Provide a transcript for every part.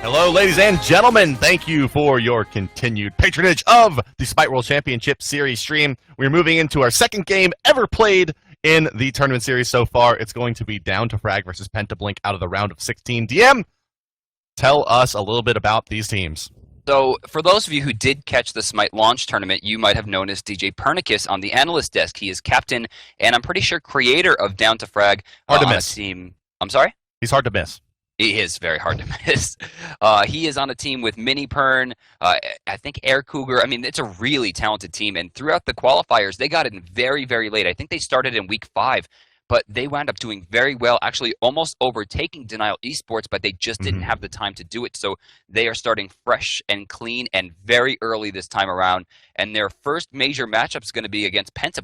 Hello, ladies and gentlemen. Thank you for your continued patronage of the Spite World Championship Series stream. We're moving into our second game ever played in the tournament series so far. It's going to be Down to Frag versus Penta out of the round of 16. DM, tell us a little bit about these teams. So, for those of you who did catch the Smite launch tournament, you might have noticed DJ Pernicus on the analyst desk. He is captain, and I'm pretty sure creator of Down to Frag Hard to on miss. a team. I'm sorry? He's hard to miss. He is very hard to miss. He is on a team with Mini Pern, I think Air Cougar. I mean, it's a really talented team. And throughout the qualifiers, they got in very, very late. I think they started in week 5, but they wound up doing very well, actually almost overtaking Denial Esports, but they just didn't have the time to do it. So they are starting fresh and clean and very early this time around. And their first major matchup is going to be against Penta.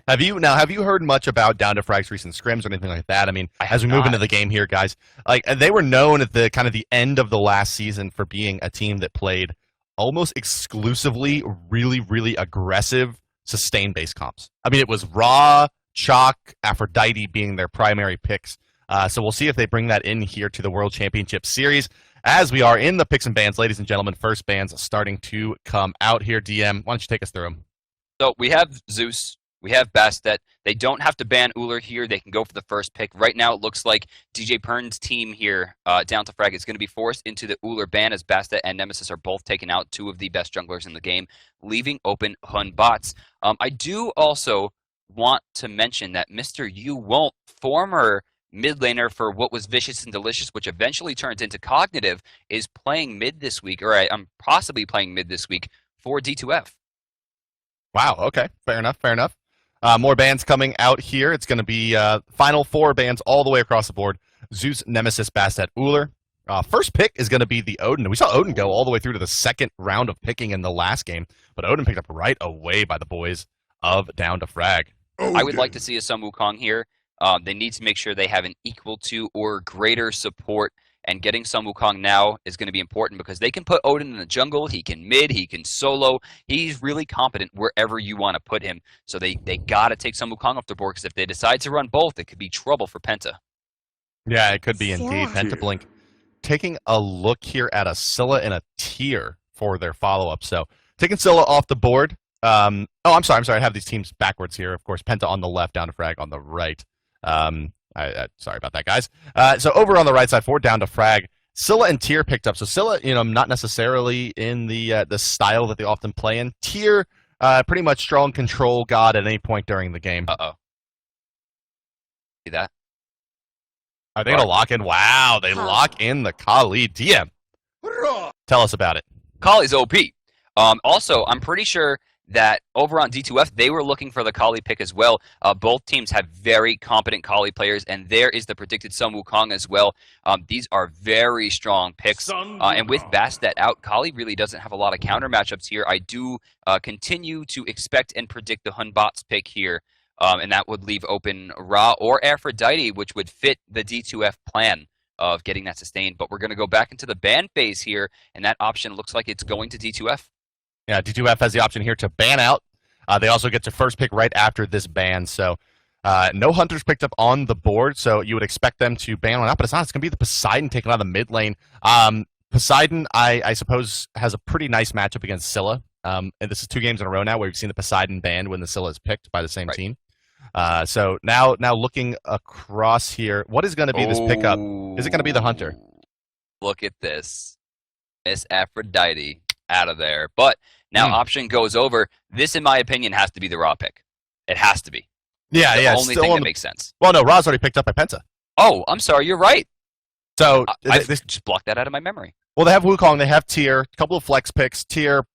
Have you heard much about Down to Frag's recent scrims or anything like that? I mean, as we move into the game here, guys, like they were known at the kind of the end of the last season for being a team that played almost exclusively really, really aggressive sustain-based comps. I mean, it was Ra, Chalk, Aphrodite being their primary picks. So we'll see if they bring that in here to the World Championship Series. As we are in the picks and bans, ladies and gentlemen, first bans starting to come out here. DM, why don't you take us through them? So we have Zeus. We have Bastet. They don't have to ban Uller here. They can go for the first pick. Right now, it looks like DJ Pern's team here, Down to Frag, is going to be forced into the Uller ban as Bastet and Nemesis are both taking out two of the best junglers in the game, leaving open Hun bots. I do also want to mention that Mr. Yu Won't, former mid laner for what was Vicious and Delicious, which eventually turns into Cognitive, is playing mid this week, or I'm possibly playing mid this week for D2F. Wow, okay. Fair enough, fair enough. More bans coming out here. It's going to be final 4 bans all the way across the board. Zeus, Nemesis, Bastet, Uller. First pick is going to be the Odin. We saw Odin go all the way through to the second round of picking in the last game, but Odin picked up right away by the boys of Down to Frag. I would like to see a Sun Wukong here. They need to make sure they have an equal to or greater support, and getting Sun Wukong now is going to be important because they can put Odin in the jungle, he can mid, he can solo. He's really competent wherever you want to put him. So they got to take Sun Wukong off the board, because if they decide to run both, it could be trouble for Penta. Yeah, it could be indeed. Penta taking a look here at a Scylla and a Tier for their follow-up. So taking Scylla off the board. I'm sorry. I have these teams backwards here. Of course, Penta on the left, Down to Frag on the right. Sorry about that, guys. So over on the right side for Down to Frag, Scylla and Tier picked up. So Scylla, not necessarily in the style that they often play in. Tier, pretty much strong control god at any point during the game. Uh-oh. See that? Are they going to lock in? Wow, they lock in the Kali. DM, tell us about it. Kali's OP. Also, I'm pretty sure that over on D2F, they were looking for the Kali pick as well. Both teams have very competent Kali players, and there is the predicted Sun Wukong as well. These are very strong picks. And with Bastet out, Kali really doesn't have a lot of counter matchups here. I do continue to expect and predict the Hun bots pick here, and that would leave open Ra or Aphrodite, which would fit the D2F plan of getting that sustained. But we're going to go back into the ban phase here, and that option looks like it's going to D2F. Yeah, D2F has the option here to ban out. They also get to first pick right after this ban. So no Hunters picked up on the board, so you would expect them to ban one out, but it's not. It's going to be the Poseidon taking on the mid lane. Poseidon, I suppose, has a pretty nice matchup against Scylla. And this is 2 games in a row now where we've seen the Poseidon banned when the Scylla is picked by the same team. So now looking across here, what is going to be this pickup? Is it going to be the Hunter? Look at this. Miss Aphrodite out of there. But now option goes over. This, in my opinion, has to be the Raw pick. It has to be. Yeah, the only thing that makes sense. Well, no, Raw's already picked up by Penta. Oh, I'm sorry. You're right. So I just blocked that out of my memory. Well, they have Wukong, they have Tier, a couple of flex picks. Tier,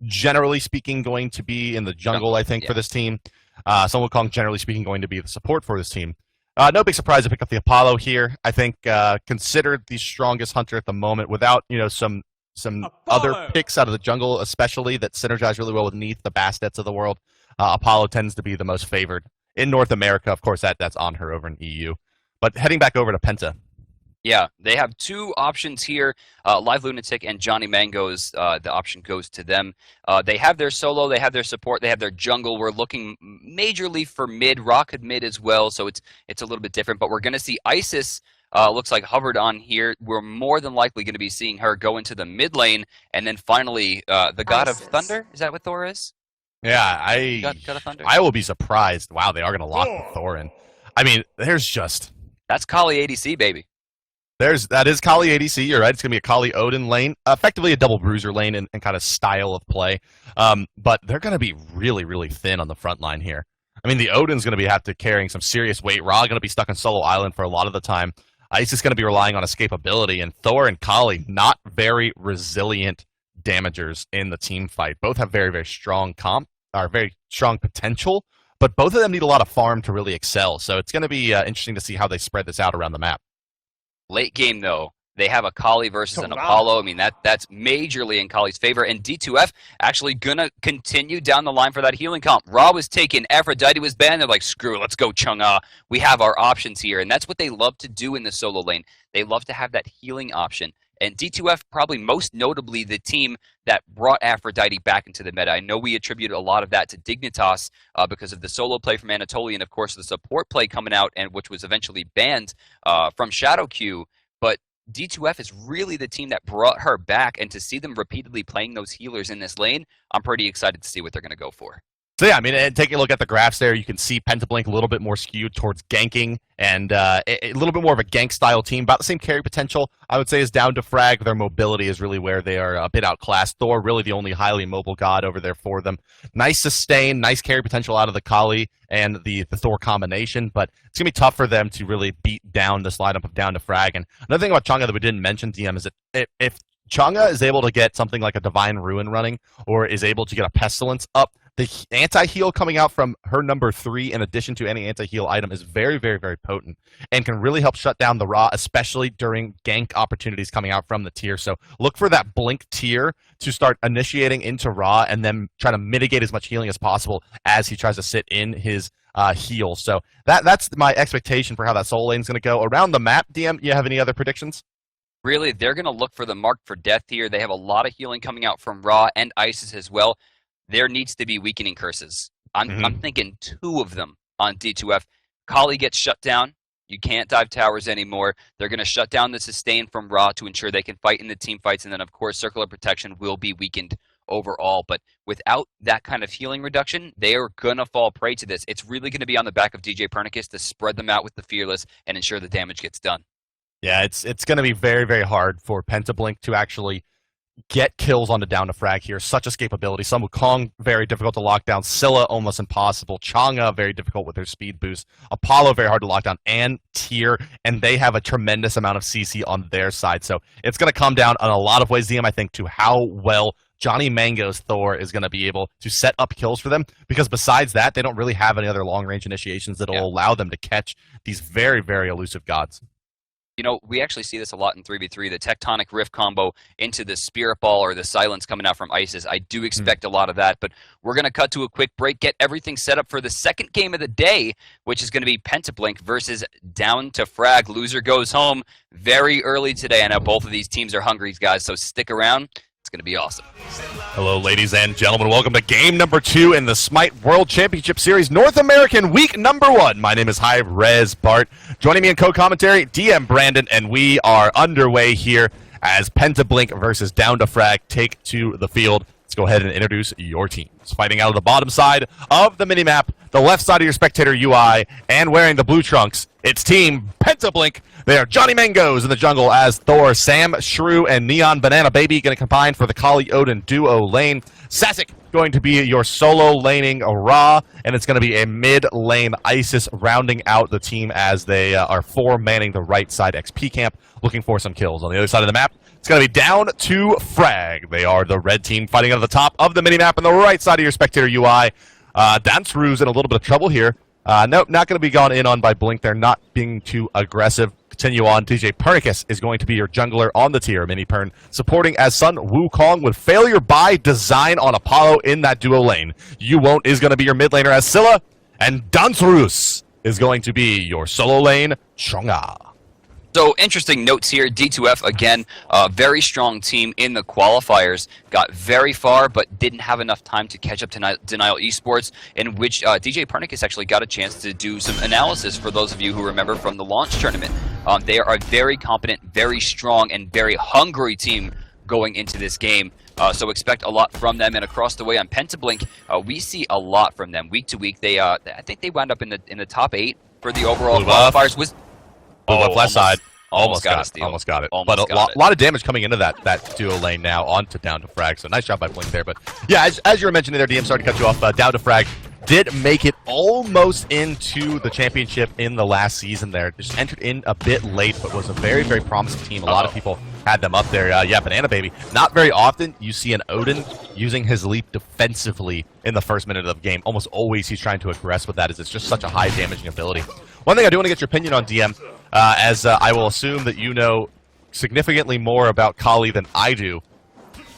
generally speaking, going to be in the jungle, I think, for this team. Sun Wukong, generally speaking, going to be the support for this team. No big surprise to pick up the Apollo here. I think considered the strongest hunter at the moment, without some other picks out of the jungle, especially that synergize really well with Neath, the Bastets of the world. Apollo tends to be the most favored in North America. Of course, that's on her over in EU. But heading back over to Penta. Yeah, they have 2 options here. Live Lunatic and Johnny Mangoes, the option goes to them. They have their solo, they have their support, they have their jungle. We're looking majorly for mid, Rocket mid as well, so it's a little bit different. But we're going to see Isis looks like hovered on here. We're more than likely going to be seeing her go into the mid lane, and then finally the God of Thunder. Is that what Thor is? Yeah, God of Thunder. I will be surprised. Wow, they are going to lock the Thor in. I mean, That's Kali ADC, baby. That is Kali ADC. You're right. It's going to be a Kali Odin lane, effectively a double bruiser lane and kind of style of play. But they're going to be really, really thin on the front line here. I mean, the Odin's going to have to carrying some serious weight. Ra going to be stuck on solo island for a lot of the time. Ice is going to be relying on escapability, and Thor and Kali not very resilient damagers in the team fight. Both have very, very strong very strong potential, but both of them need a lot of farm to really excel. So it's going to be interesting to see how they spread this out around the map. Late game, though, they have a Kali versus an Apollo. I mean, that's majorly in Kali's favor. And D2F actually going to continue down the line for that healing comp. Ra was taken, Aphrodite was banned. They're like, screw it, let's go Chang'e. We have our options here. And that's what they love to do in the solo lane. They love to have that healing option. And D2F probably most notably the team that brought Aphrodite back into the meta. I know we attribute a lot of that to Dignitas because of the solo play from Anatoly and, of course, the support play coming out, and which was eventually banned from ShadowQ. But D2F is really the team that brought her back, and to see them repeatedly playing those healers in this lane, I'm pretty excited to see what they're going to go for. So yeah, I mean, taking a look at the graphs there, you can see Pentablink a little bit more skewed towards ganking and a little bit more of a gank-style team. About the same carry potential, I would say, is down to Frag. Their mobility is really where they are a bit outclassed. Thor, really the only highly mobile god over there for them. Nice sustain, nice carry potential out of the Kali and the Thor combination, but it's going to be tough for them to really beat down this lineup of down to Frag. And another thing about Chang'e that we didn't mention, DM, is that if Chang'e is able to get something like a Divine Ruin running or is able to get a Pestilence up, the anti-heal coming out from her number 3 in addition to any anti-heal item is very, very, very potent and can really help shut down the Ra, especially during gank opportunities coming out from the tier. So look for that blink tier to start initiating into Ra and then try to mitigate as much healing as possible as he tries to sit in his heal. So that's my expectation for how that soul lane is going to go. Around the map, DM, you have any other predictions? Really, they're going to look for the mark for death here. They have a lot of healing coming out from Ra and Isis as well. There needs to be weakening curses. I'm thinking 2 of them on D2F. Kali gets shut down. You can't dive towers anymore. They're going to shut down the sustain from Ra to ensure they can fight in the team fights. And then, of course, Circular Protection will be weakened overall. But without that kind of healing reduction, they are going to fall prey to this. It's really going to be on the back of DJ Pernicus to spread them out with the Fearless and ensure the damage gets done. Yeah, it's going to be very, very hard for Pentablink to actually get kills on the down to Frag here. Such escapability. Sun Wukong, very difficult to lock down. Scylla, almost impossible. Chang'e, very difficult with their speed boost. Apollo, very hard to lock down. And Tyr, and they have a tremendous amount of CC on their side. So it's going to come down on a lot of ways, DM, I think, to how well Johnny Mango's Thor is going to be able to set up kills for them, because besides that, they don't really have any other long-range initiations that will allow them to catch these very, very elusive gods. You know, we actually see this a lot in 3v3, the Tectonic Rift combo into the Spirit Ball or the Silence coming out from Isis. I do expect a lot of that, but we're going to cut to a quick break, get everything set up for the second game of the day, which is going to be Pentablink versus Down to Frag. Loser goes home very early today. I know both of these teams are hungry, guys, so stick around. It's going to be awesome. Hello, ladies and gentlemen. Welcome to game number 2 in the Smite World Championship Series, North American week number 1. My name is hi-rez Bart. Joining me in co-commentary, DM Brandon, and we are underway here as Pentablink versus Down to Frag take to the field. Let's go ahead and introduce your teams. Fighting out of the bottom side of the minimap, the left side of your spectator UI, and wearing the blue trunks, it's Team Pentablink. They are Johnny Mangoes in the jungle as Thor, Sam Shrew, and Neon Banana Baby going to combine for the Kali Odin duo lane. Sasek going to be your solo laning Ra, and it's going to be a mid lane Isis rounding out the team as they are 4 manning the right side XP camp, looking for some kills. On the other side of the map, it's going to be Down to Frag. They are the red team fighting out of the top of the minimap on the right side of your spectator UI. Dansru's in a little bit of trouble here. Nope, not going to be gone in on by Blink. They're not being too aggressive. Continue on. DJ Pernicus is going to be your jungler on the tier. Mini Pern supporting as Sun Wukong with failure by design on Apollo in that duo lane. You Won't is going to be your mid laner as Scylla, and Dansrus is going to be your solo lane Chang'e. So, interesting notes here. D2F, again, a very strong team in the qualifiers. Got very far, but didn't have enough time to catch up to Denial Esports, in which DJ Pernicus actually got a chance to do some analysis for those of you who remember from the launch tournament. They are a very competent, very strong, and very hungry team going into this game. So expect a lot from them. And across the way on Pentablink, we see a lot from them week to week. They, I think they wound up in the top 8 for the overall qualifiers. Left side. Almost got it. But a lot of damage coming into that duo lane now onto Down to Frag. So nice job by Blink there. But yeah, as you were mentioning there, DM, sorry to cut you off. Down to Frag did make it almost into the championship in the last season there. Just entered in a bit late, but was a very, very promising team. A lot of people had them up there. Yeah, Banana Baby. Not very often you see an Odin using his leap defensively in the first minute of the game. Almost always he's trying to aggress with that, as it's just such a high damaging ability. One thing I do want to get your opinion on, DM, as I will assume that you know significantly more about Kali than I do.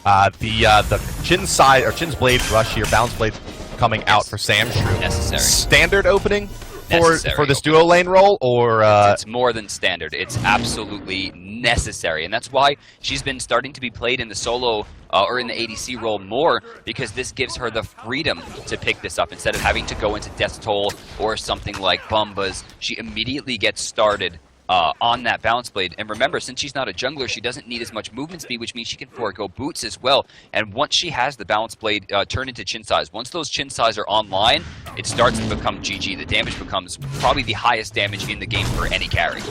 The chin side or chin's blade rush here, bounce blade coming out for Samshrew. Necessary. Standard opening for this duo lane role, or it's more than standard. It's absolutely necessary, and that's why she's been starting to be played in the solo or in the ADC role more, because this gives her the freedom to pick this up instead of having to go into Death Toll or something like Bumba's. She immediately gets started on that bounce blade. And remember, since she's not a jungler, she doesn't need as much movement speed, which means she can forego boots as well. And once she has the bounce blade turned into chin size, once those chin size are online, it starts to become GG. The damage becomes probably the highest damage in the game for any carry.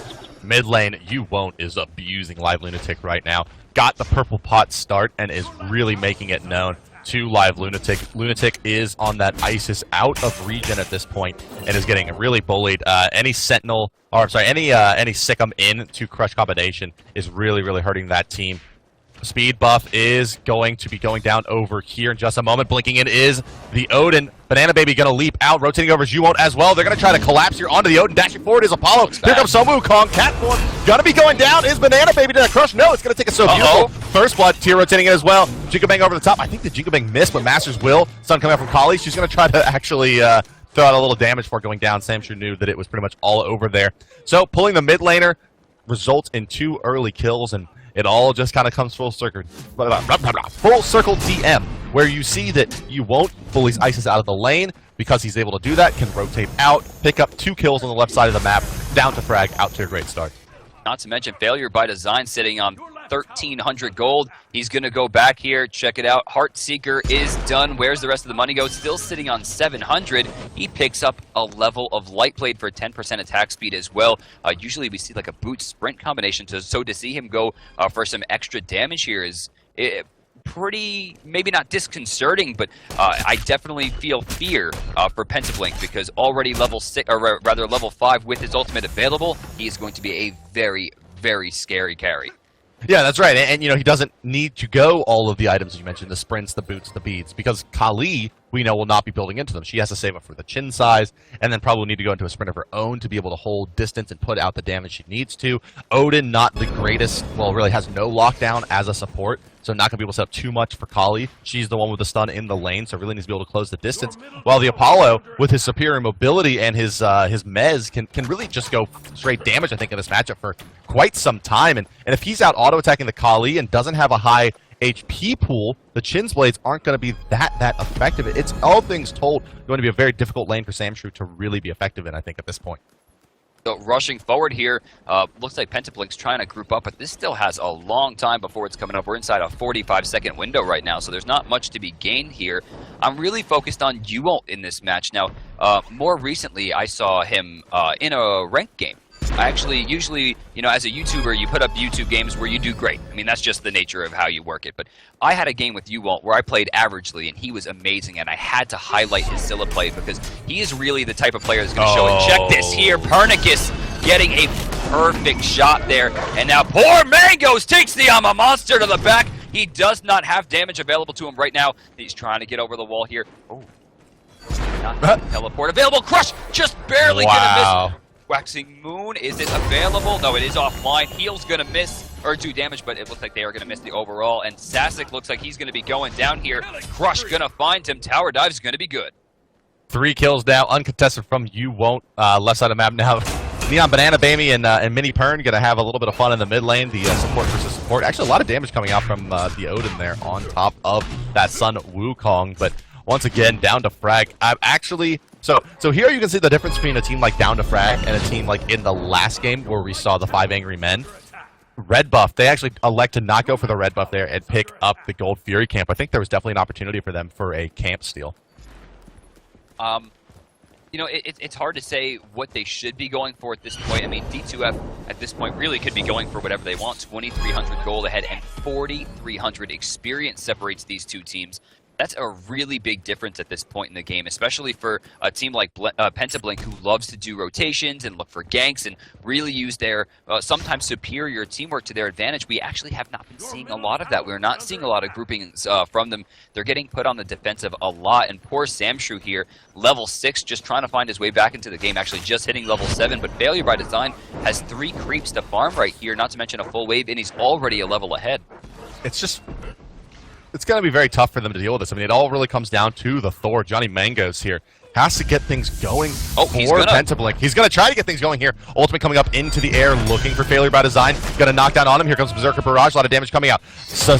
Mid lane, You Won't is abusing Live Lunatic right now. Got the purple pot start and is really making it known to Live Lunatic. Lunatic is on that Isis out of regen at this point and is getting really bullied. Any Sentinel, or sorry, any Sikkim in to Crush combination is really, really hurting that team. Speed buff is going to be going down over here in just a moment. Blinking in is the Odin. Banana Baby going to leap out, rotating over as You Won't as well. They're going to try to collapse here onto the Odin. Dashing forward is Apollo. Here comes Somu Kong. Cat form. Going to be going down. Is Banana Baby to the crush? No, it's going to take it so beautiful. First blood. Tier rotating in as well. Jingle Bang over the top. I think the Jingle Bang missed, but Masters will. Sun coming out from Kali. She's going to try to actually throw out a little damage before going down. Samshrew knew that it was pretty much all over there. So pulling the mid laner results in 2 early kills, and it all just kind of comes full circle. Full circle DM, where you see that You Won't bullies Isis out of the lane. Because he's able to do that, can rotate out, pick up 2 kills on the left side of the map, Down to Frag, out to a great start. Not to mention failure by design, sitting on 1,300 gold. He's going to go back here. Check it out. Heartseeker is done. Where's the rest of the money go? Still sitting on 700. He picks up a level of Light Blade for 10% attack speed as well. Usually we see like a boot sprint combination, so to see him go for some extra damage here is pretty, maybe not disconcerting, but I definitely feel fear for Pentablink, because already level 6, or rather level 5 with his ultimate available, he is going to be a very, very scary carry. Yeah, that's right. And you know, he doesn't need to go all of the items you mentioned, the sprints, the boots, the beads, because Kali, we know, will not be building into them. She has to save up for the chin size, and then probably need to go into a sprint of her own to be able to hold distance and put out the damage she needs to. Odin, not the greatest, well, really has no lockdown as a support, so not going to be able to set up too much for Kali. She's the one with the stun in the lane, so really needs to be able to close the distance. While the Apollo, with his superior mobility and his mez, can really just go straight damage, I think, in this matchup for quite some time. And if he's out auto-attacking the Kali and doesn't have a high HP pool, the Chin's Blades aren't going to be that effective. It's, all things told, going to be a very difficult lane for Samshrew to really be effective in, I think, at this point. So rushing forward here, looks like Pentablink's trying to group up, but this still has a long time before it's coming up. We're inside a 45-second window right now, so there's not much to be gained here. I'm really focused on You Won't in this match. Now, more recently, I saw him in a ranked game. I actually, usually, you know, as a YouTuber, you put up YouTube games where you do great. I mean, that's just the nature of how you work it. But I had a game with You Won't where I played averagely, and he was amazing, and I had to highlight his Scylla play because he is really the type of player that's going to show it. Check this here, Pernicus getting a perfect shot there, and now poor Mangos takes the Monster to the back. He does not have damage available to him right now. He's trying to get over the wall here. Oh, not teleport available. Crush just barely gonna miss. Waxing Moon, is it available? No, it is offline. Heal's gonna miss, or do damage, but it looks like they are gonna miss the overall. And Sasic looks like he's gonna be going down here. Crush gonna find him. Tower Dive's gonna be good. 3 kills now, uncontested from You Won't. Left side of the map now. Neon Banana Baby and Mini Pern going to have a little bit of fun in the mid lane. The support versus support. Actually, a lot of damage coming out from the Odin there on top of that Sun Wukong. But once again, down to Frag. So here you can see the difference between a team like Down to Frag and a team like in the last game where we saw the 5 Angry Men. Red buff, they actually elect to not go for the red buff there and pick up the Gold Fury camp. I think there was definitely an opportunity for them for a camp steal. You know, it's hard to say what they should be going for at this point. I mean, D2F at this point really could be going for whatever they want. 2,300 gold ahead and 4,300 experience separates these two teams. That's a really big difference at this point in the game, especially for a team like Penta who loves to do rotations and look for ganks and really use their sometimes superior teamwork to their advantage. We actually have not been seeing a lot of that. We're not seeing a lot of groupings from them. They're getting put on the defensive a lot, and poor Samshrew here, level 6, just trying to find his way back into the game, actually just hitting level 7, but Failure by Design has 3 creeps to farm right here, not to mention a full wave, and he's already a level ahead. It's going to be very tough for them to deal with this. I mean, it all really comes down to the Thor. Johnny Mangoes here has to get things going for Penta. He's going to try to get things going here. Ultimate coming up into the air, looking for Failure by Design. Going to knock down on him. Here comes Berserker Barrage. A lot of damage coming out. So,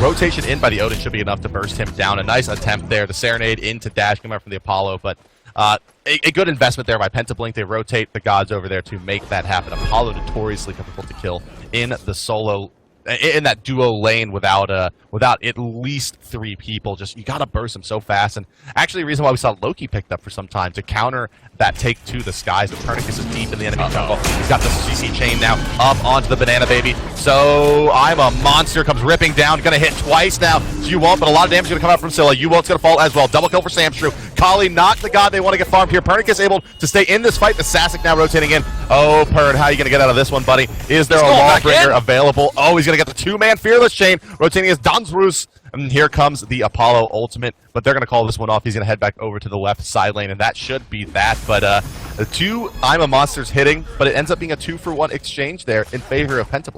rotation in by the Odin should be enough to burst him down. A nice attempt there. The Serenade into dash coming out from the Apollo, but a good investment there by Penta. They rotate the gods over there to make that happen. Apollo notoriously difficult to kill in the solo, in that duo lane without at least 3 people. Just, you gotta burst him so fast. And actually, the reason why we saw Loki picked up for some time to counter that take to the skies. The Tourniquet is deep in the enemy jungle. He's got the CC chain now up onto the Banana Baby. So I'm a monster comes ripping down, gonna hit twice now. You won't, but a lot of damage gonna come out from Scylla. You won't's gonna fall as well. Double kill for Samshrew. Kali not the god they want to get farmed here. Pernicus able to stay in this fight. The Sasek now rotating in. Oh, Pern, how are you gonna get out of this one, buddy? Is there a Lawbringer available? Oh, he's gonna get the 2-man Fearless Chain rotating his Dansrus. And here comes the Apollo ultimate, but they're going to call this one off. He's going to head back over to the left side lane, and that should be that. But the 2 I'm a Monsters hitting, but it ends up being a 2-for-1 exchange there in favor of Penta.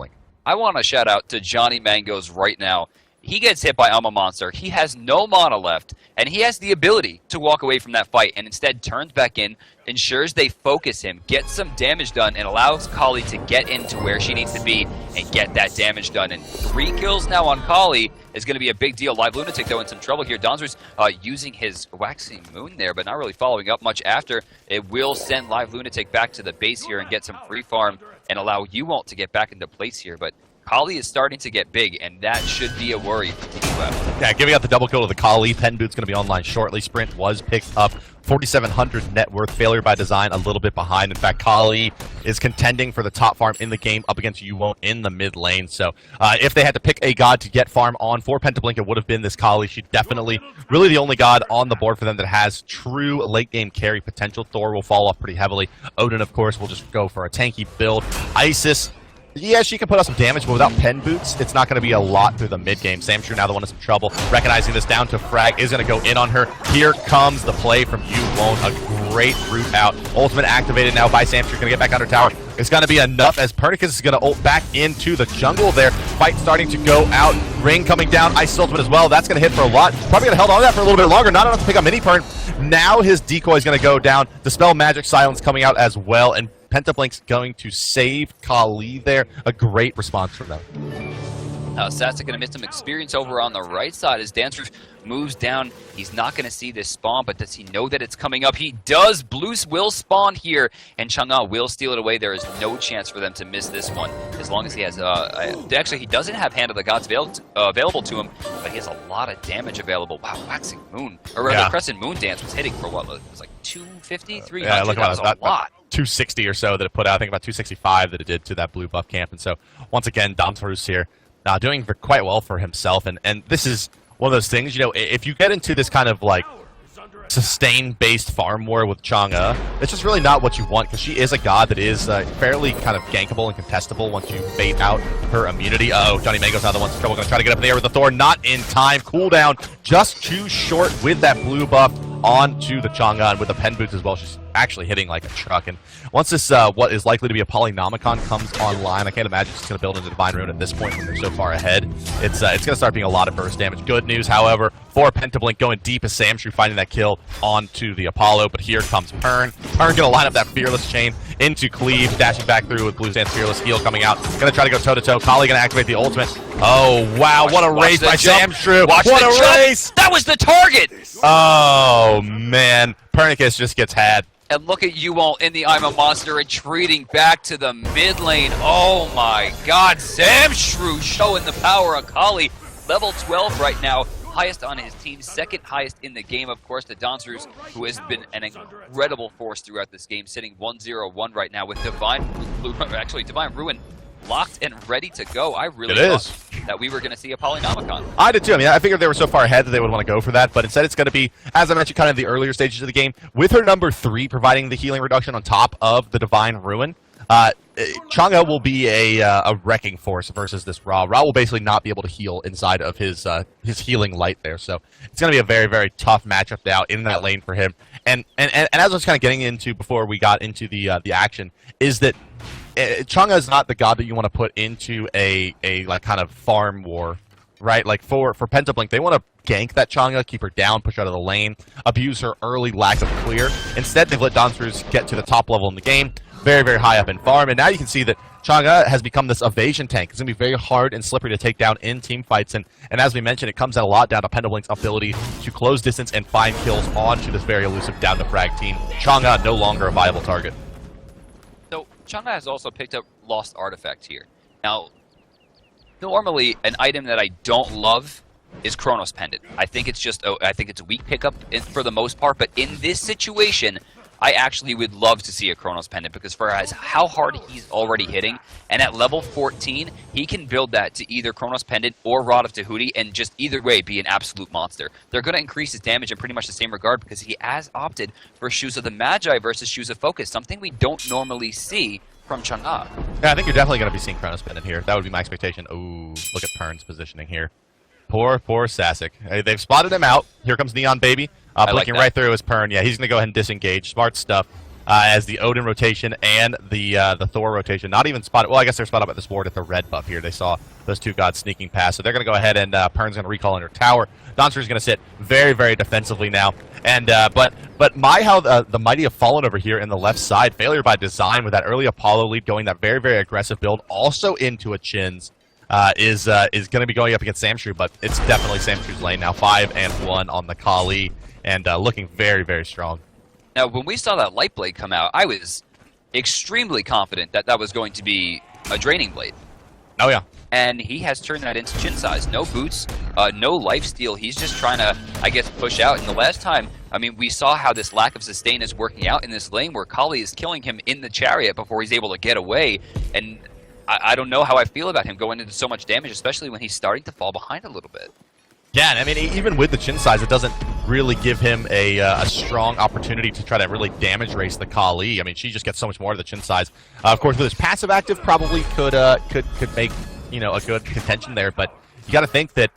I want to shout out to Johnny Mangoes right now. He gets hit by I'm a Monster. He has no mana left, and he has the ability to walk away from that fight, and instead turns back in, ensures they focus him, gets some damage done, and allows Kali to get into where she needs to be and get that damage done. And 3 kills now on Kali is going to be a big deal. Live Lunatic, though, in some trouble here. Donzer's using his Waxing Moon there, but not really following up much after. It will send Live Lunatic back to the base here and get some free farm and allow Yuwalt to get back into place here. But Kali is starting to get big, and that should be a worry for D2F. Yeah, giving out the double kill to the Kali. Pen Boot's going to be online shortly. Sprint was picked up. 4,700 net worth. Failure by Design a little bit behind. In fact, Kali is contending for the top farm in the game up against Yuwont in the mid lane. So if they had to pick a god to get farm on for Pentablink, it would have been this Kali. She definitely, really the only god on the board for them that has true late game carry potential. Thor will fall off pretty heavily. Odin, of course, will just go for a tanky build. Isis, yeah, she can put out some damage, but without pen boots, it's not going to be a lot through the mid-game. Samshrew now the one in some trouble. Recognizing this down to Frag is going to go in on her. Here comes the play from Yuwont. A great route out. Ultimate activated now by Samshrew. Going to get back under tower. It's going to be enough as Pernicus is going to ult back into the jungle there. Fight starting to go out. Ring coming down. Ice ultimate as well. That's going to hit for a lot. Probably going to hold on to that for a little bit longer. Not enough to pick up Mini Pern. Now his decoy is going to go down. Dispel Magic Silence coming out as well. And Pentablink's going to save Kali there. A great response from them. Sasek going to miss some experience over on the right side as Dancer moves down. He's not going to see this spawn, but does he know that it's coming up? He does. Blues will spawn here, and Chang'e will steal it away. There is no chance for them to miss this one, as long as he has... actually, he doesn't have Hand of the Gods available to him, but he has a lot of damage available. Wow, Waxing Moon, or rather, Crescent Moon Dance was hitting for what? It was like 250, 300? Yeah, look, that was a lot. 260 or so that it put out. I think about 265 that it did to that blue buff camp. And so, once again, Domtarus here doing quite well for himself. And this is one of those things, you know, if you get into this kind of like sustain-based farm war with Chang'e, it's just really not what you want, because she is a god that is fairly kind of gankable and contestable once you bait out her immunity. Uh-oh, Johnny Mango's now the one in trouble. Going to try to get up in the air with the Thor. Not in time. Cooldown just too short with that blue buff onto the Chang'e, and with the pen boots as well. She's actually hitting like a truck. And once this, what is likely to be a Polynomicon comes online, I can't imagine she's going to build into Divine Rune at this point when they're so far ahead. it's going to start being a lot of burst damage. Good news, however, for Pentablink going deep as Samshrew finding that kill onto the Apollo, but here comes Pern. Pern going to line up that Fearless chain into Cleave, dashing back through with Blue Sand's Fearless heal coming out. Going to try to go toe-to-toe. Kali going to activate the ultimate. Oh, wow, what a race by Samshrew. What a race! That was the target! Oh, man. Pernicus just gets had. And look at you all in the I'm a Monster retreating back to the mid lane. Oh my god, Samshrew showing the power of Kali. Level 12 right now, highest on his team, second highest in the game, of course, to Dansruz, who has been an incredible force throughout this game, sitting 1-0-1 right now with Divine Ruin locked and ready to go. I really thought that we were going to see a Polynomicon. I did too. I mean, I figured they were so far ahead that they would want to go for that, but instead it's going to be, as I mentioned, kind of the earlier stages of the game, with her number 3 providing the healing reduction on top of the Divine Ruin. Chang'e will be a wrecking force versus this Ra. Ra will basically not be able to heal inside of his healing light there, so it's going to be a very, very tough matchup now in that lane for him. And as I was kind of getting into before we got into the action, is that Chang'e is not the god that you want to put into a like kind of farm war, right? Like for Pentablink, they want to gank that Chang'e, keep her down, push her out of the lane, abuse her early lack of clear. Instead, they've let Dansruz get to the top level in the game, very, very high up in farm, and now you can see that Chang'e has become this evasion tank. It's going to be very hard and slippery to take down in team fights, and as we mentioned, it comes out a lot down to Pentablink's ability to close distance and find kills onto this very elusive down to Frag team. Chang'e no longer a viable target. So Chang'e has also picked up Lost Artifact here. Now, normally an item that I don't love is Chronos Pendant. I think it's just I think it's a weak pickup for the most part, but in this situation, I actually would love to see a Chronos Pendant because for how hard he's already hitting, and at level 14, he can build that to either Chronos Pendant or Rod of Tahuti and just either way be an absolute monster. They're going to increase his damage in pretty much the same regard because he has opted for Shoes of the Magi versus Shoes of Focus, something we don't normally see from Chang'e. Yeah, I think you're definitely going to be seeing Chronos Pendant here. That would be my expectation. Ooh, look at Pern's positioning here. Poor Sasic. Hey, they've spotted him out. Here comes Neon Baby. Blinking right through his Pern. Yeah, he's going to go ahead and disengage. Smart stuff. As the Odin rotation and the Thor rotation. Not even spotted. Well, I guess they're spotted by the sword at the red buff here. They saw those two gods sneaking past. So they're going to go ahead and Pern's going to recall in her tower. Dansruz is going to sit very, very defensively now. And but how the Mighty have fallen over here in the left side. Failure by design with that early Apollo lead going that very, very aggressive build. Also into a Chins. Is going to be going up against Samshrew, but it's definitely Samshrew's lane now. 5-1 on the Kali, and looking very, very strong. Now, when we saw that Light Blade come out, I was extremely confident that that was going to be a Draining Blade. Oh, yeah. And he has turned that into Chin size. No boots, no lifesteal. He's just trying to, I guess, push out. And the last time, I mean, we saw how this lack of sustain is working out in this lane where Kali is killing him in the chariot before he's able to get away. And I don't know how I feel about him going into so much damage, especially when he's starting to fall behind a little bit. Yeah, and I mean, even with the Chin size, it doesn't really give him a strong opportunity to try to really damage race the Kali. I mean, she just gets so much more of the Chin size. Of course, with his passive active, probably could make, you know, a good contention there. But you got to think that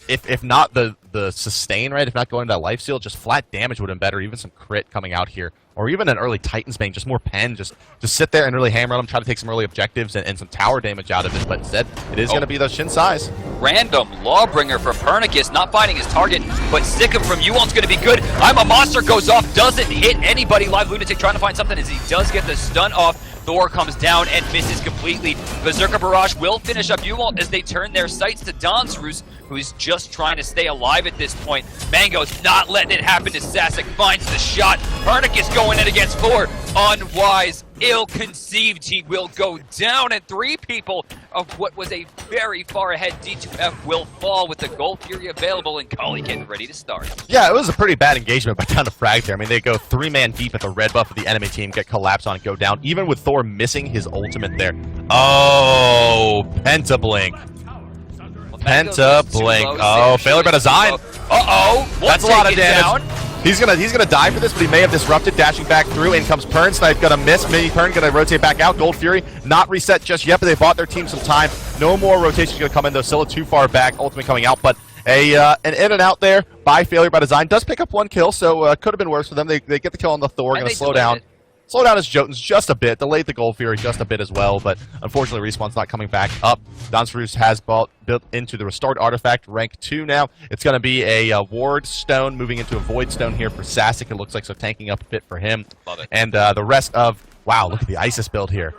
if not the sustain, right, if not going to that lifesteal, just flat damage would have been better. Even some crit coming out here. Or even an early Titan's Bane, just more pen, just sit there and really hammer on him, try to take some early objectives and some tower damage out of it, but instead, it is going to be those Shin size. Random Lawbringer from Pernicus, not finding his target, but Sikkim from Yuon's going to be good. I'm a Monster goes off, doesn't hit anybody. Live Lunatic trying to find something as he does get the stun off. Thor comes down and misses completely. Berserker Barrage will finish up Yuval as they turn their sights to Dansruz, who's just trying to stay alive at this point. Mango's not letting it happen to Sasic, finds the shot. Pernicus going in against 4. Unwise, ill-conceived, he will go down, and 3 people of what was a very far ahead D2F will fall with the Gold Fury available and Kali getting ready to start. Yeah, it was a pretty bad engagement by down to Frag there. I mean, they go 3-man deep at the red buff of the enemy team, get collapsed on and go down, even with Thor missing his ultimate there. Oh, Pentablink. Pentablink. Oh, failure by design. Uh-oh. That's a lot of damage. He's gonna die for this, but he may have disrupted, dashing back through. In comes Pern. Snipe gonna miss. Mini Pern gonna rotate back out. Gold Fury not reset just yet, but they bought their team some time. No more rotations gonna come in though. Scylla too far back. Ultimate coming out, but an in and out there by failure by design. Does pick up 1 kill, so could have been worse for them. They get the kill on the Thor. Gonna slow down. slow down his Jotuns just a bit, delayed the Gold Fury just a bit as well, but unfortunately Respawn's not coming back up. Donsarus has built into the Restored Artifact, rank 2 now. It's going to be a Ward Stone moving into a Void Stone here for Sasic, it looks like, so tanking up a bit for him. Love it. And the rest of, wow, look at the Isis build here.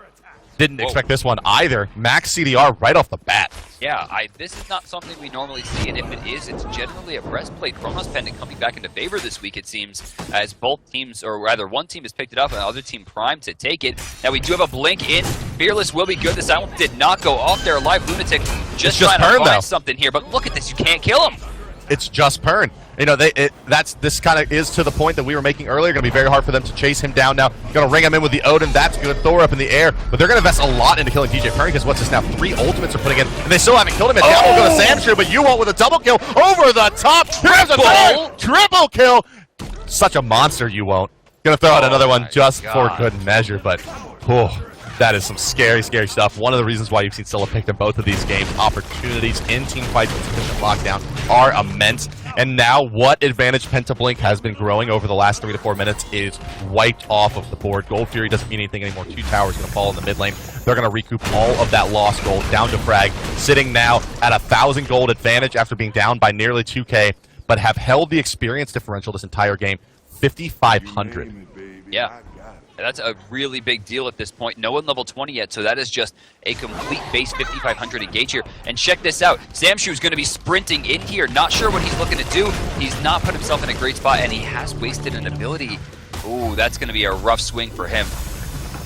Didn't expect this one either. Max CDR right off the bat. Yeah, this is not something we normally see, and if it is, it's generally a breastplate. Chronos Pendant coming back into favor this week, it seems, as both teams, or rather one team has picked it up and the other team primed to take it. Now we do have a blink in. Fearless will be good. The silence did not go off there. Live Lunatic just trying to find something here, but look at this, you can't kill him. It's just Pern. You know, this kind of is to the point that we were making earlier. Going to be very hard for them to chase him down now. Going to ring him in with the Odin. That's good. Thor up in the air. But they're going to invest a lot into killing DJ Pern because what's this now? 3 ultimates are putting in. And they still haven't killed him yet. Down will go to Samshu, but you won't with a double kill over the top. Triple kill. Such a monster, you won't. Going to throw out another one just for good measure, but that is some scary, scary stuff. One of the reasons why you've seen Scylla picked in both of these games, opportunities in team fights with sufficient lockdown are immense. And now what advantage Pentablink has been growing over the last 3 to 4 minutes is wiped off of the board. Gold Fury doesn't mean anything anymore. 2 towers going to fall in the mid lane. They're going to recoup all of that lost gold down to Frag, sitting now at 1,000 gold advantage after being down by nearly 2K, but have held the experience differential this entire game, 5,500. Yeah. That's a really big deal at this point. No one level 20 yet, so that is just a complete base 5,500 engage here. And check this out. Samshu is going to be sprinting in here. Not sure what he's looking to do. He's not put himself in a great spot, and he has wasted an ability. Ooh, that's going to be a rough swing for him.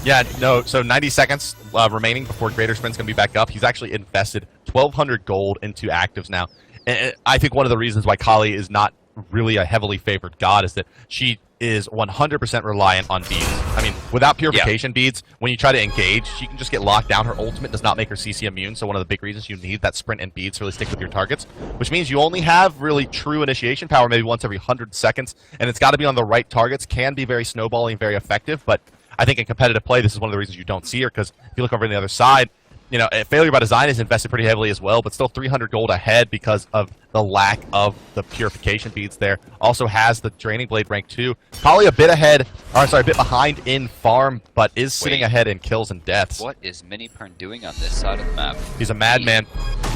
Yeah, no, so 90 seconds remaining before Greater Sprint's going to be back up. He's actually invested 1,200 gold into actives now. And I think one of the reasons why Kali is not really a heavily favored god is that she is 100% reliant on beads. I mean, without purification beads, when you try to engage, she can just get locked down. Her ultimate does not make her CC immune, so one of the big reasons you need that sprint and beads to really stick with your targets, which means you only have really true initiation power maybe once every 100 seconds, and it's got to be on the right targets. Can be very snowballing, very effective, but I think in competitive play, this is one of the reasons you don't see her, because if you look over on the other side, you know, Failure by Design is invested pretty heavily as well, but still 300 gold ahead because of the lack of the purification beads there. Also has the Draining Blade rank 2. Probably a bit ahead, or sorry, a bit behind in farm, but is sitting ahead in kills and deaths. What is Minipern doing on this side of the map? He's a madman.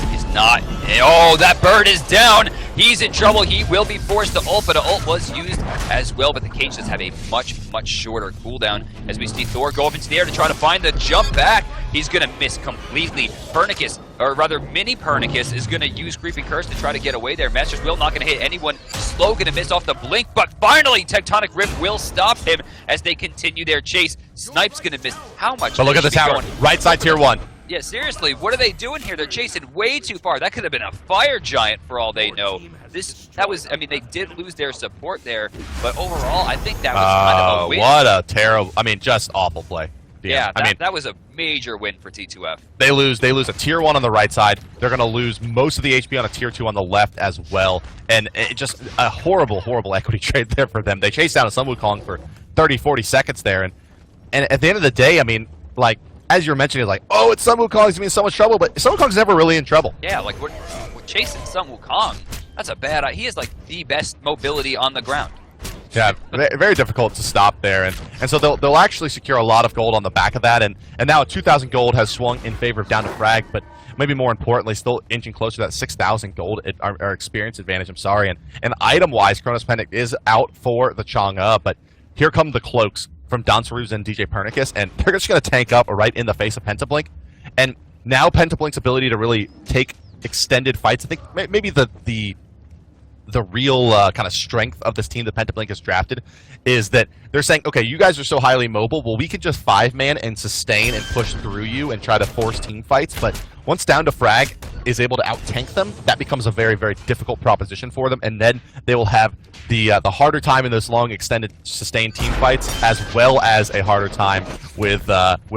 He's not. Oh, that bird is down. He's in trouble. He will be forced to ult, but an ult was used as well. But the cage does have a much, much shorter cooldown as we see Thor go up into the air to try to find the jump back. He's going to miss completely. Pernicus, or rather Mini Pernicus, is going to use Creeping Curse to try to get away there. Master's Will not going to hit anyone. Slow going to miss off the blink, but finally Tectonic Rift will stop him as they continue their chase. Snipe's going to miss. How much? But look at the tower. Right side tier 1. Yeah, seriously, what are they doing here? They're chasing way too far. That could have been a fire giant for all they know. I mean, they did lose their support there, but overall, I think that was kind of a win. What a terrible, I mean, just awful play. Yeah, that was a major win for T2F. They lose a tier 1 on the right side. They're going to lose most of the HP on a tier 2 on the left as well. And it just a horrible, horrible equity trade there for them. They chased down a Sun Wukong for 30, 40 seconds there. And at the end of the day, I mean, like, as you're mentioning, it's like, oh, it's Sun Wukong, he's in so much trouble, but Sun Wukong's never really in trouble. Yeah, like, we're chasing Sun Wukong. That's a bad idea. He is, like, the best mobility on the ground. Yeah, very difficult to stop there, and so they'll actually secure a lot of gold on the back of that, and now 2,000 gold has swung in favor of Down to Frag, but maybe more importantly, still inching closer to that 6,000 gold our experience advantage. I'm sorry, and item-wise, Chronos Pendant is out for the Chang'e, but here come the cloaks from Donsarus and DJ Pernicus, and they're just going to tank up right in the face of Pentablink, and now Pentablink's ability to really take extended fights, I think maybe the real kind of strength of this team that Pentablink has drafted is that they're saying, okay, you guys are so highly mobile, well, we can just 5-man and sustain and push through you and try to force team fights, but once Down to Frag is able to out-tank them, that becomes a very, very difficult proposition for them, and then they will have the harder time in those long, extended, sustained team fights, as well as a harder time with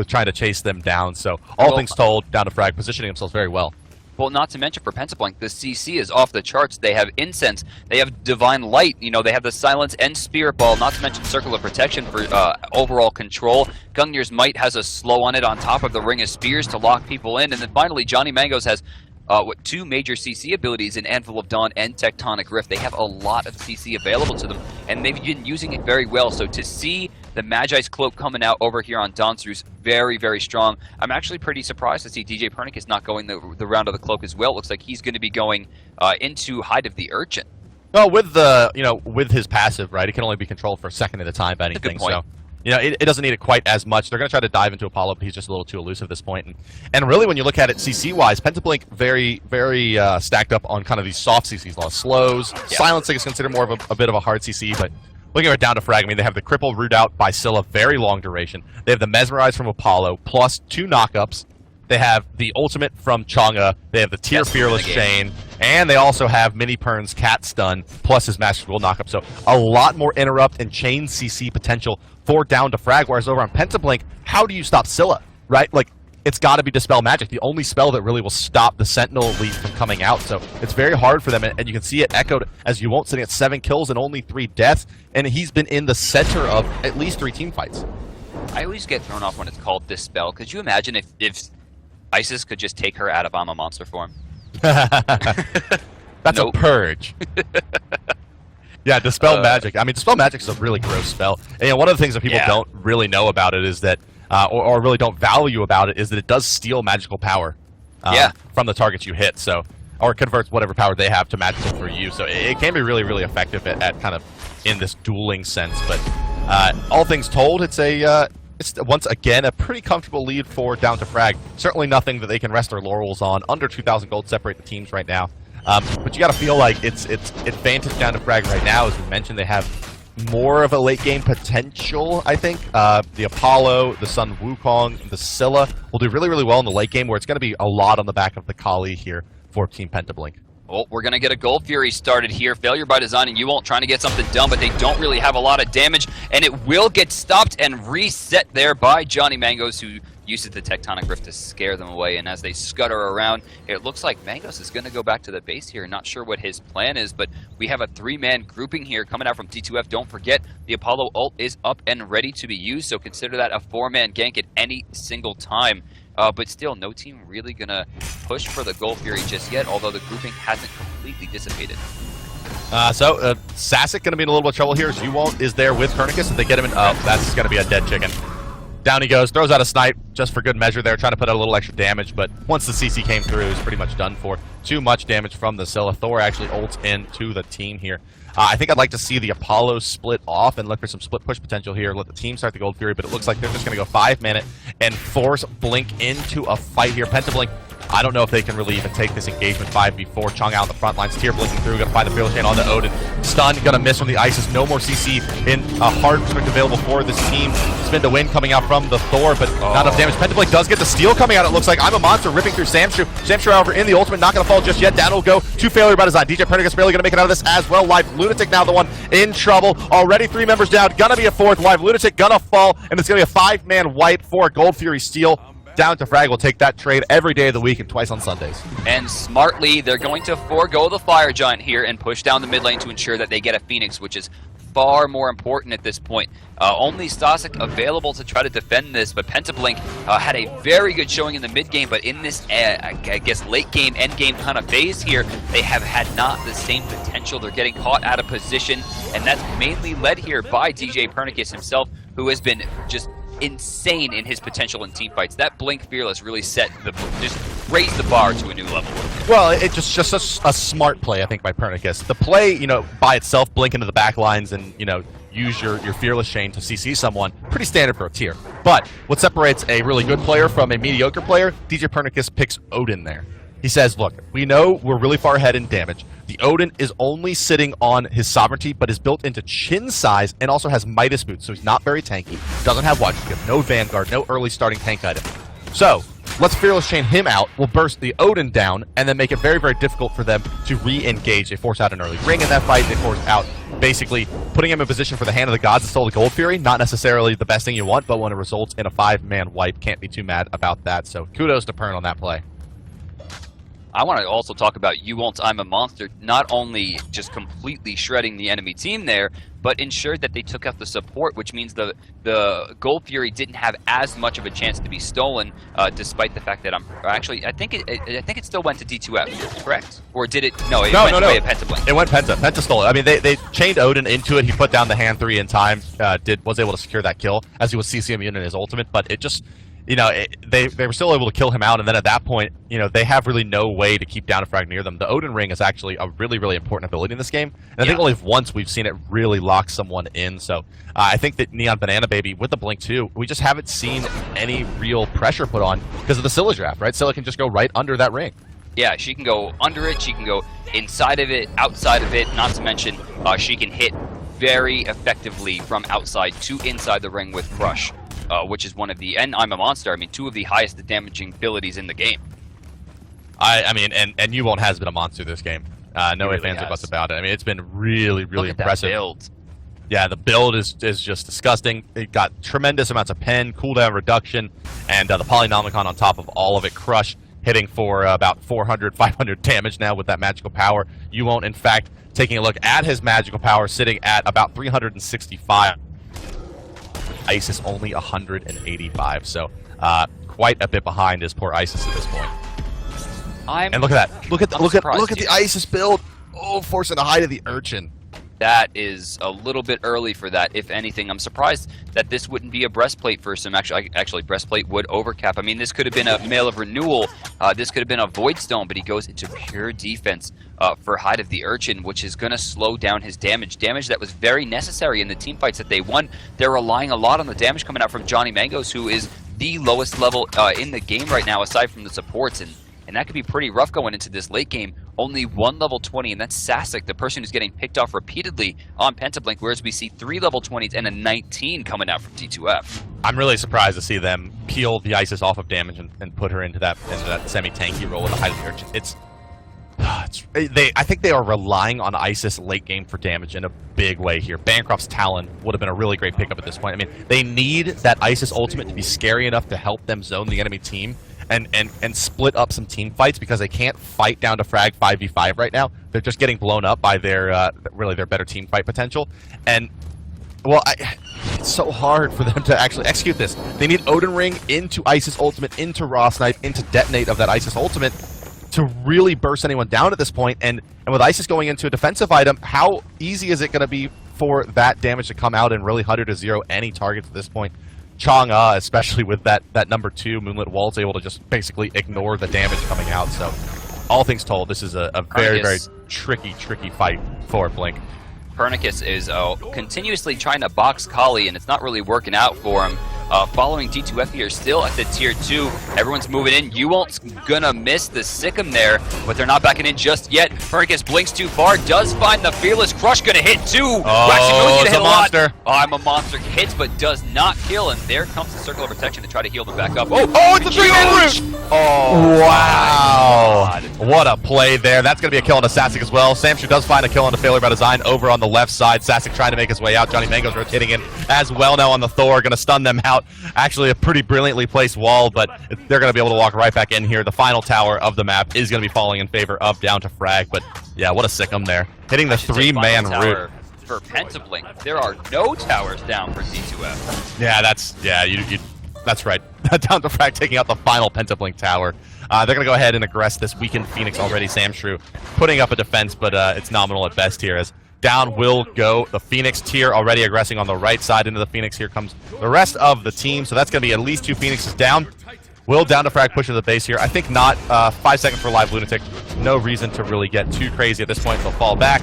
trying to chase them down. So, all things told, Down to Frag positioning themselves very well. Well, not to mention for Pentablink, the CC is off the charts. They have Incense, they have Divine Light, you know, they have the Silence and Spirit Ball, not to mention Circle of Protection for overall control. Gungnir's Might has a slow on it on top of the Ring of Spears to lock people in. And then finally, Johnny Mangos has 2 major CC abilities in Anvil of Dawn and Tectonic Rift. They have a lot of CC available to them, and they've been using it very well. So to see The Magi's Cloak coming out over here on Donsru's very, very strong. I'm actually pretty surprised to see DJ Pernicus not going the round of the Cloak as well. Looks like he's going to be going into Hide of the Urchin. Well, with the with his passive, right, it can only be controlled for a second at a time by anything. So, it doesn't need it quite as much. They're going to try to dive into Apollo, but he's just a little too elusive at this point. And really, when you look at it CC-wise, Pentablink very, very stacked up on kind of these soft CCs. A lot of slows. Yeah. Silencing is considered more of a bit of a hard CC, but looking at it down to Frag, I mean, they have the Cripple root out by Scylla, very long duration. They have the Mesmerize from Apollo, plus 2 knockups. They have the ultimate from Chang'e. They have the Tier Fearless Chain. And they also have Mini Pern's Cat Stun, plus his Master Duel knockup. So a lot more interrupt and chain CC potential for down to Frag. Whereas over on Pentablink, how do you stop Scylla, right? Like, it's got to be Dispel Magic, the only spell that really will stop the Sentinel Elite from coming out. So it's very hard for them, and you can see it echoed as you won't, sitting at 7 kills and only 3 deaths. And he's been in the center of at least 3 team fights. I always get thrown off when it's called Dispel. Could you imagine if Isis could just take her out of I'm a Monster form? That's a purge. Yeah, Dispel Magic. I mean, Dispel Magic is a really gross spell. And one of the things that people don't really know about it is that, or really don't value about it, is that it does steal magical power from the targets you hit. So, or it converts whatever power they have to magical for you. So it can be really, really effective at kind of in this dueling sense. But all things told, it's once again a pretty comfortable lead for down to Frag. Certainly nothing that they can rest their laurels on. Under 2,000 gold separate the teams right now. But you got to feel like it's advantage down to Frag right now. As we mentioned, they have more of a late game potential, I think. The Apollo, the Sun Wukong, the Scylla will do really, really well in the late game, where it's going to be a lot on the back of the Kali here for Team Pentablink. Well, we're going to get a Gold Fury started here. Failure by design, and you won't trying to get something done, but they don't really have a lot of damage, and it will get stopped and reset there by Johnny Mangos, who uses the Tectonic Rift to scare them away. And as they scutter around, it looks like Mangos is going to go back to the base here. Not sure what his plan is, but we have a 3-man grouping here coming out from D2F. Don't forget, the Apollo ult is up and ready to be used, so consider that a 4-man gank at any single time. But still, no team really going to push for the Gold Fury just yet, although the grouping hasn't completely dissipated. Sasek going to be in a little bit of trouble here. Zuwalt is there with Pernicus, and they get him in. Oh, that's going to be a dead chicken. Down he goes, throws out a snipe, just for good measure there, trying to put out a little extra damage, but once the CC came through, it was pretty much done for. Too much damage from the Scylla. Thor actually ults into the team here. I think I'd like to see the Apollo split off and look for some split push potential here, let the team start the Gold Fury, but it looks like they're just going to go 5-minute and force Blink into a fight here. Pentablink, I don't know if they can really even take this engagement 5v4. Chang'e out on the front lines, Tier blinking through, gonna find the Fearless Chain on the Odin. Stun, gonna miss from the Isis, no more CC in a hard restrict available for this team. Spin to win coming out from the Thor, but not enough damage. Pentablink does get the steal coming out, it looks like. I'm a Monster ripping through Samshu. Samshu, however, in the ultimate, not gonna fall just yet. Down will go to Failure by Design. DJ Pernicus barely gonna make it out of this as well. Live Lunatic now the one in trouble. Already 3 members down, gonna be a 4th. Live Lunatic gonna fall, and it's gonna be a 5-man wipe for a Gold Fury steal. Down to Frag will take that trade every day of the week and twice on Sundays. And smartly, they're going to forego the Fire Giant here and push down the mid lane to ensure that they get a Phoenix, which is far more important at this point. Only Stasek available to try to defend this, but Pentablink had a very good showing in the mid game, but in this, I guess, late game, end game kind of phase here, they have had not the same potential. They're getting caught out of position, and that's mainly led here by DJ Pernicus himself, who has been just insane in his potential in team fights. That Blink Fearless really just raised the bar to a new level. Well, it's just a smart play, I think, by Pernicus. The play, by itself, blink into the back lines and, use your Fearless Chain to CC someone, pretty standard for a tier. But what separates a really good player from a mediocre player, DJ Pernicus picks Odin there. He says, look, we know we're really far ahead in damage. The Odin is only sitting on his sovereignty, but is built into chin size and also has Midas boots, so he's not very tanky. Doesn't have Watch Skip, no Vanguard, no early starting tank item. So, let's Fearless Chain him out, we'll burst the Odin down, and then make it very, very difficult for them to re-engage. They force out an early ring in that fight, they force out basically putting him in position for the Hand of the Gods to steal the Gold Fury. Not necessarily the best thing you want, but when it results in a 5-man wipe, can't be too mad about that. So, kudos to Pern on that play. I want to also talk about You Won't, I'm a Monster, not only just completely shredding the enemy team there, but ensured that they took out the support, which means the Gold Fury didn't have as much of a chance to be stolen, despite the fact that I think it still went to D2F, correct? Or did it? No, it went away at Penta Blink. It went Penta. Penta stole it. I mean, they chained Odin into it. He put down the hand 3 in time. Was able to secure that kill as he was CCM in his ultimate, but it just. They were still able to kill him out, and then at that point, they have really no way to keep Down to Frag near them. The Odin Ring is actually a really, really important ability in this game, and I think only once we've seen it really lock someone in. So I think that Neon Banana Baby with the Blink 2, we just haven't seen any real pressure put on because of the Scylla draft, right? Scylla can just go right under that ring. Yeah, she can go under it, she can go inside of it, outside of it, not to mention she can hit very effectively from outside to inside the ring with Crush. Which is one of the, and I'm a Monster, I mean, 2 of the highest damaging abilities in the game. I mean, and You Won't has been a monster this game. No ifs, ands, or buts about it. I mean, it's been really, really impressive. That build. Yeah, the build is just disgusting. It got tremendous amounts of pen, cooldown reduction, and the Polynomicon on top of all of it. Crush hitting for about 400, 500 damage now with that magical power. You Won't, in fact, taking a look at his magical power, sitting at about 365. Isis only 185, so quite a bit behind his poor Isis at this point. And look at that! Look at the Isis build! Oh, forcing a high to the Urchin. That is a little bit early for that, if anything. I'm surprised that this wouldn't be a breastplate for some. Actually, breastplate would overcap. I mean, this could have been a Mail of Renewal. This could have been a Void Stone, but he goes into pure defense for Hide of the Urchin, which is going to slow down his damage. Damage that was very necessary in the team fights that they won. They're relying a lot on the damage coming out from Johnny Mangos, who is the lowest level in the game right now, aside from the supports. And that could be pretty rough going into this late game. Only 1 level 20, and that's Sasek, the person who's getting picked off repeatedly on Pentablink, whereas we see 3 level 20s and a 19 coming out from D2F. I'm really surprised to see them peel the Isis off of damage and put her into that semi-tanky role with the Hide of the Urchin. I think they are relying on Isis late game for damage in a big way here. Bancroft's Talon would have been a really great pickup at this point. I mean, they need that Isis ultimate to be scary enough to help them zone the enemy team and split up some team fights, because they can't fight down to Frag 5v5 right now. They're just getting blown up by their better team fight potential. And well, it's so hard for them to actually execute this. They need Odin Ring into Isis ultimate, into Raw Snipe, into detonate of that Isis ultimate to really burst anyone down at this point. And with Isis going into a defensive item, how easy is it going to be for that damage to come out and really 100 to 0 any targets at this point? Chang'e, especially with that number 2 Moonlit Wall, is able to just basically ignore the damage coming out. So all things told, this is a very, very tricky fight for Blink. Pernicus is continuously trying to box Kali, and it's not really working out for him. Following D2F here, still at the tier 2. Everyone's moving in. You Won't's gonna miss the Sikkim there, but they're not backing in just yet. Pernicus blinks too far, does find the Fearless Crush, gonna hit 2. Oh, it's a monster. I'm a Monster hits, but does not kill, and there comes the Circle of Protection to try to heal them back up. Oh, it's a 3-man root! Oh, wow. What a play there. That's gonna be a kill on the Sasek as well. Samshu does find a kill on the Failure by Design over on the left side. Sasek trying to make his way out. Johnny Mango's rotating in as well now on the Thor, gonna stun them out. Actually a pretty brilliantly placed wall, but they're going to be able to walk right back in here. The final tower of the map is going to be falling in favor of Down to Frag, but yeah, what a Sikkim there. Hitting the 3-man root. For Pentablink, there are no towers down for D2F. Yeah, that's right. Down to Frag taking out the final Pentablink tower. They're going to go ahead and aggress this weakened Phoenix already. Samshrew putting up a defense, but it's nominal at best here, as Down will go. The Phoenix tier already aggressing on the right side into the Phoenix. Here comes the rest of the team. So that's going to be at least 2 Phoenixes down. Will Down to Frag push to the base here? I think not. 5 seconds for Live Lunatic. No reason to really get too crazy at this point. They'll fall back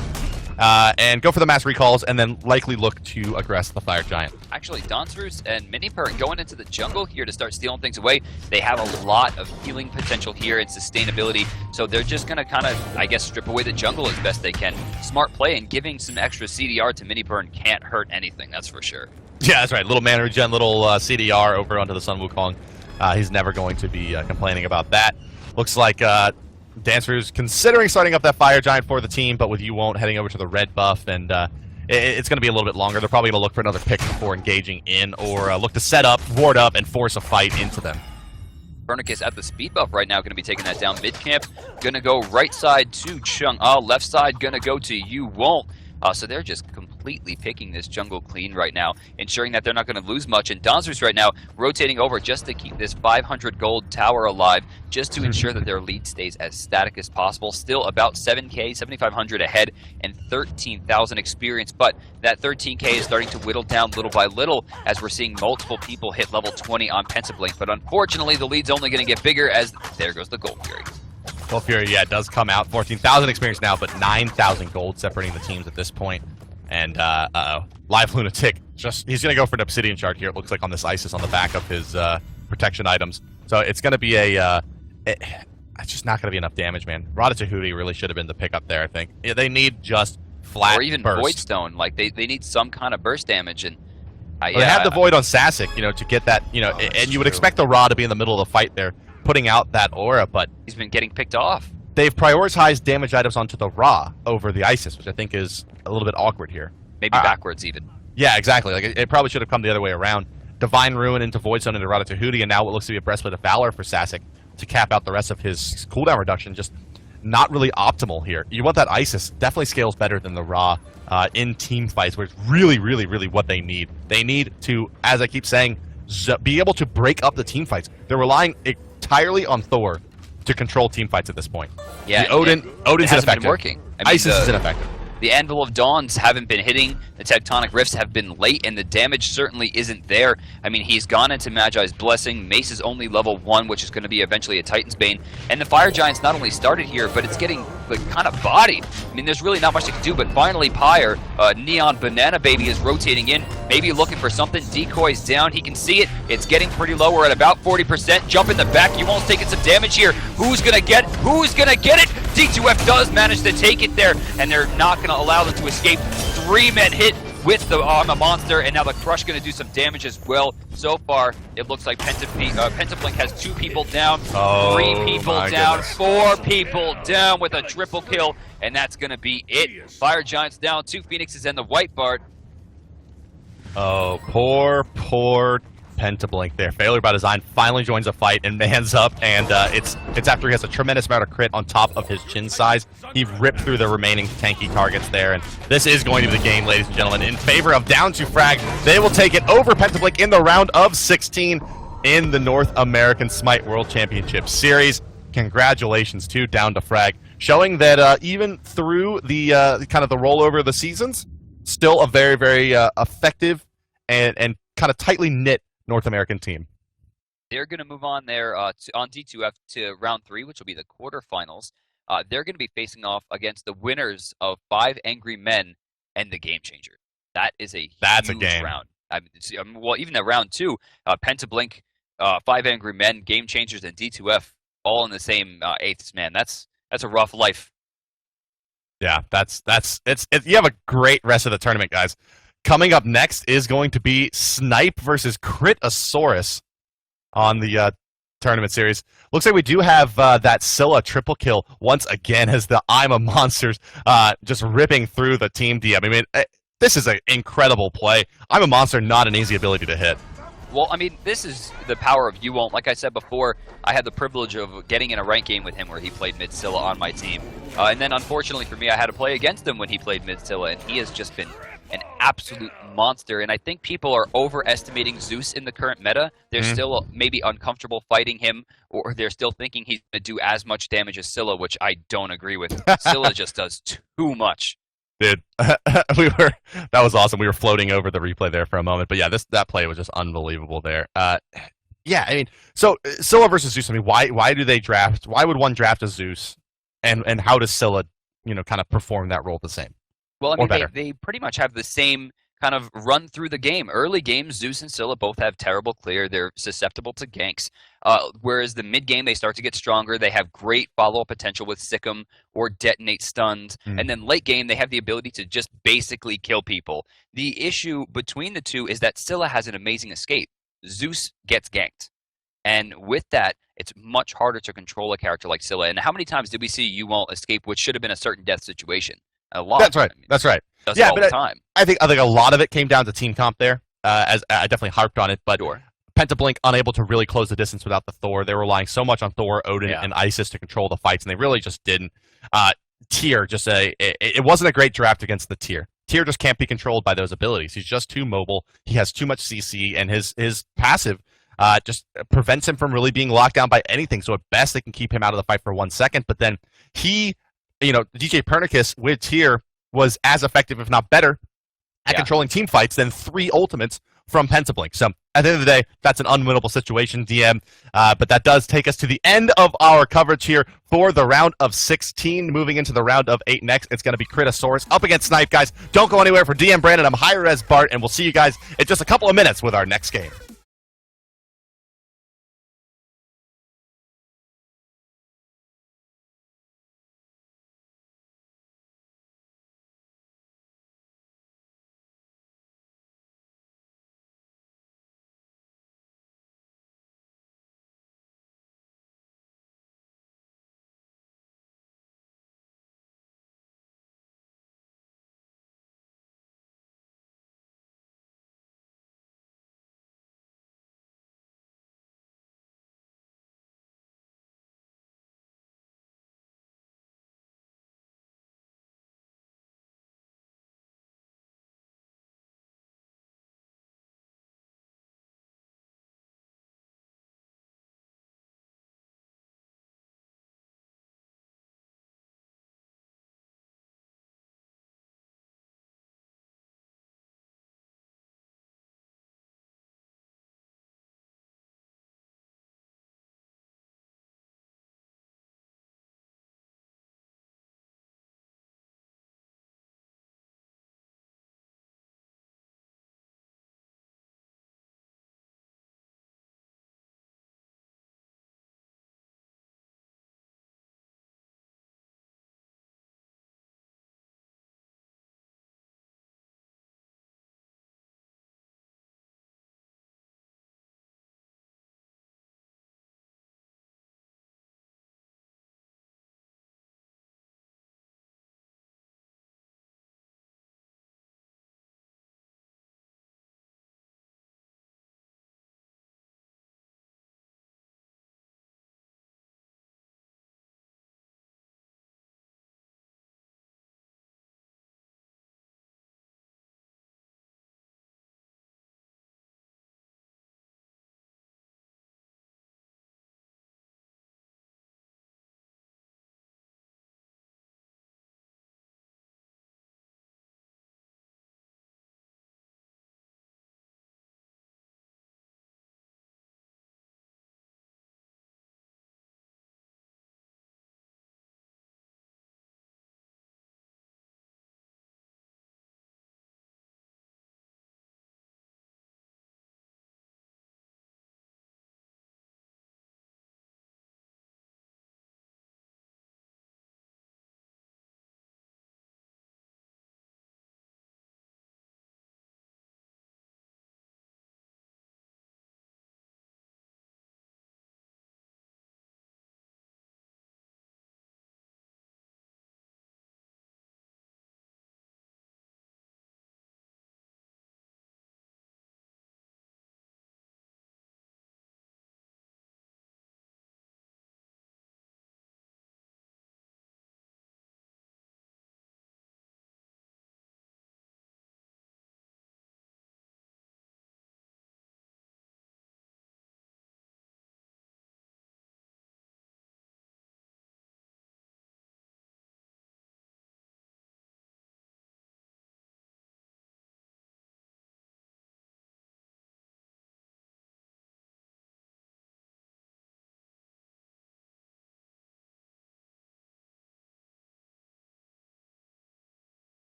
and go for the mass recalls, and then likely look to aggress the Fire Giant. Actually, Donsrus and Minipurn going into the jungle here to start stealing things away. They have a lot of healing potential here and sustainability, so they're just going to kind of, I guess, strip away the jungle as best they can. Smart play, and giving some extra CDR to Minipurn can't hurt anything, that's for sure. Yeah, that's right. Little mana regen, little CDR over onto the Sun Wukong. He's never going to be complaining about that. Looks like Dancer's considering starting up that Fire Giant for the team, but with You Won't heading over to the red buff, and it's going to be a little bit longer. They're probably going to look for another pick before engaging in, or look to set up, ward up, and force a fight into them. Copernicus at the speed buff right now, going to be taking that down mid camp. Going to go right side to Chung. Left side going to go to You Won't. So they're just completely picking this jungle clean right now, ensuring that they're not going to lose much. And Donzers right now rotating over just to keep this 500 gold tower alive, just to ensure that their lead stays as static as possible. Still about 7k, 7,500 ahead, and 13,000 experience. But that 13k is starting to whittle down little by little as we're seeing multiple people hit level 20 on Pentablink. But unfortunately, the lead's only going to get bigger as there goes the Gold Fury. Gold Fury, yeah, does come out. 14,000 experience now, but 9,000 gold separating the teams at this point. And, Live Lunatic, he's going to go for an Obsidian Shard here, it looks like, on this Isis on the back of his protection items. So it's going to be it's just not going to be enough damage, man. Ratatouille really should have been the pickup there, I think. Yeah, they need just flat or even burst. Void Stone. Like, they need some kind of burst damage. And they have the Void on Sasic, to get that, and you would expect the Ra to be in the middle of the fight there, putting out that aura, but he's been getting picked off. They've prioritized damage items onto the Ra over the Isis, which I think is a little bit awkward here. Maybe backwards even. Yeah, exactly. Like it probably should have come the other way around. Divine Ruin into Void Stone into Ratatouille, and now what looks to be a Breastplate of Valor for Sasic to cap out the rest of his cooldown reduction. Just not really optimal here. You want that Isis, definitely scales better than the Ra in team fights, where it's really, really, really what they need. They need to, as I keep saying, be able to break up the team fights. They're relying entirely on Thor to control team fights at this point. Yeah, Odin's ineffective. Been working. I mean, Isis is ineffective. The Anvil of Dawns haven't been hitting. The Tectonic Rifts have been late, and the damage certainly isn't there. I mean, he's gone into Magi's Blessing. Mace is only level 1, which is going to be eventually a Titan's Bane. And the Fire Giant's not only started here, but it's getting kind of bodied. I mean, there's really not much they can do, but finally Pyre, Neon Banana Baby, is rotating in, maybe looking for something. Decoy's down. He can see it. It's getting pretty low. We're at about 40%. Jump in the back. You won't taking some damage here. Who's going to get it? D2F does manage to take it there, and they're not going to allow them to escape. 3-men hit with the Arma Monster, and now the Crush going to do some damage as well. So far, it looks like Pentablink has 2 people down, 3 people down, goodness. 4 people down with a triple kill, and that's going to be it. Fire Giant's down, 2 Phoenixes and the White Bard. Oh, poor Pentablink there. Failure by design finally joins the fight and mans up, and it's after he has a tremendous amount of crit on top of his chin size. He ripped through the remaining tanky targets there, and this is going to be the game, ladies and gentlemen, in favor of Down to Frag. They will take it over Pentablink in the round of 16 in the North American Smite World Championship Series. Congratulations to Down to Frag, showing that even through the kind of the rollover of the seasons, still a very, very effective and kind of tightly knit North American team. They're going to move on there on D2F to round 3, which will be the quarterfinals. They're going to be facing off against the winners of 5 Angry Men and the Game Changer. That is a huge game. Round. Well, even at round 2, Pentablink, 5 Angry Men, Game Changers, and D2F all in the same eighths. Man, that's a rough life. Yeah, you have a great rest of the tournament, guys. Coming up next is going to be Snipe versus Critosaurus on the tournament series. Looks like we do have that Scylla triple kill once again as the I'm a Monsters just ripping through the team DM. I mean, this is an incredible play. I'm a Monster, not an easy ability to hit. Well, I mean, this is the power of You Won't. Like I said before, I had the privilege of getting in a rank game with him where he played mid Scylla on my team. And then, unfortunately for me, I had to play against him when he played mid Scylla, and he has just been an absolute monster. And I think people are overestimating Zeus in the current meta. They're still maybe uncomfortable fighting him, or they're still thinking he's going to do as much damage as Scylla, which I don't agree with. Scylla just does too much. Dude, that was awesome. We were floating over the replay there for a moment, but yeah, that play was just unbelievable there. Yeah, I mean, so Scylla versus Zeus. I mean, why do they draft? Why would one draft a Zeus, and how does Scylla, kind of perform that role the same? Well, I mean, they pretty much have the same kind of run through the game. Early game, Zeus and Scylla both have terrible clear. They're susceptible to ganks. Whereas the mid game, they start to get stronger. They have great follow-up potential with Sikkim or Detonate Stuns. And then late game, they have the ability to just basically kill people. The issue between the two is that Scylla has an amazing escape. Zeus gets ganked. And with that, it's much harder to control a character like Scylla. And how many times did we see You Won't escape, which should have been a certain death situation? A lot. That's right. I mean, that's right. Does it all the time. I think a lot of it came down to team comp there. As I definitely harped on it, but sure. Pentablink unable to really close the distance without the Thor. They were relying so much on Thor, Odin, and Isis to control the fights, and they really just didn't. Tyr, it wasn't a great draft against the Tyr. Tyr just can't be controlled by those abilities. He's just too mobile. He has too much CC, and his passive just prevents him from really being locked down by anything. So at best, they can keep him out of the fight for 1 second. But then DJ Pernicus with Tyr was as effective, if not better, at controlling team fights than 3 ultimates from Pentablink. So at the end of the day, that's an unwinnable situation, DM. But that does take us to the end of our coverage here for the round of 16. Moving into the round of 8 next, it's going to be Critosaurus up against Snipe, guys. Don't go anywhere. For DM Brandon, I'm hi-rez Bart, and we'll see you guys in just a couple of minutes with our next game.